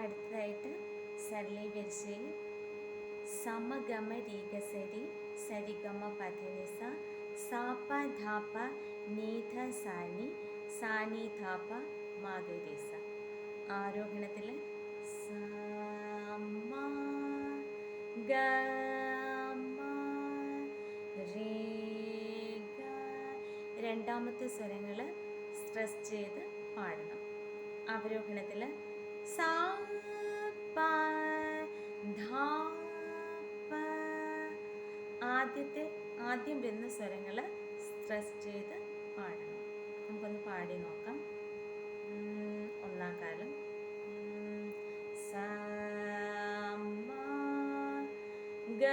അടുത്തതായിട്ട് സരളി വരിശയിൽ സമഗമ രീഗസരി സരിഗമ പധനിസ സാപ ധാപ നീധ സാനി സാനി ധാപ മാഗരിസ. ആരോഹണത്തിൽ സമ ഗമ രേ ഗ. രണ്ടാമത്തെ സ്വരങ്ങൾ സ്ട്രെസ് ചെയ്ത് പാടണം. അവരോഹണത്തിൽ സാ പ ധാ പ. ആദ്യം വരുന്ന സ്വരങ്ങൾ സ്ട്രെസ് ചെയ്ത് പാടണം. നമുക്കൊന്ന് പാടി നോക്കാം. ഒന്നാം കാലം സ മ ഗ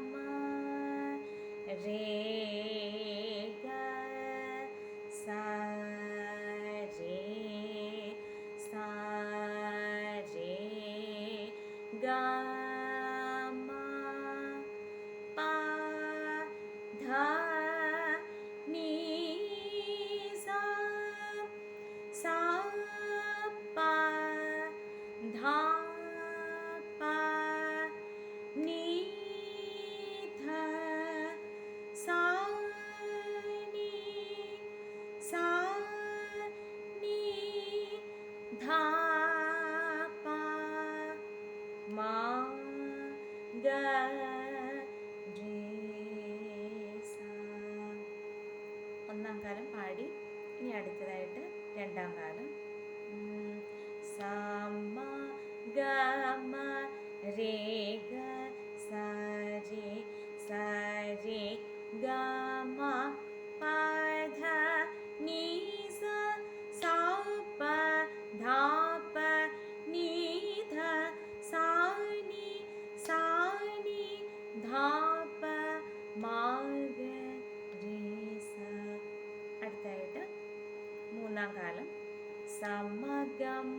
മ രേ ഗ സ രേ സ രേ ഗ മ പ ധ നീ സ സ പ ധ പ നീ ധ സ നീ സ നീ ധ പ മ ഗ രേ സ. ഒന്നാം കാലം പാടി. ഇനി അടുത്തതായിട്ട് രണ്ടാം കാലം സ മ ഗ മ രേ ഗ സ രേ സ രേ ഗ മ പ ധ നീ സ സ പ ധ പ നീ ധ സ നീ സ നീ ധ പ മ ഗ രേ സ. അടുത്തായിട്ട് മൂന്നാം കാലം സമ ഗമ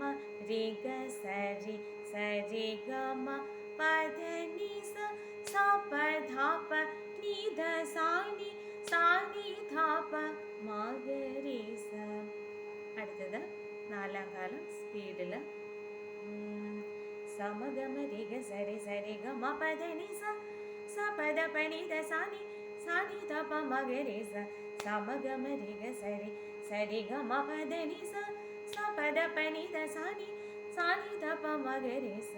രേ ഗ സരി സരി ഗമ പധ നീ സ സ പ ധ പ നീ ധ സ നീ സ നീ ധ പ മ ഗ രേ സ. അടുത്തത് നാലാം കാലം സ്പീഡിൽ സമ ഗമ രേ ഗ സരി സരി ഗമ പധ നീ സ സ പദ പ നീ ധ സ നീ ധ പ മ ഗ രേ സ. സമ ഗമ രേ ഗ സരി സരി ഗമ പധ നീ സ സ പദ പ നീ ധ സ നീ ധ പ മ ഗ രേ സ.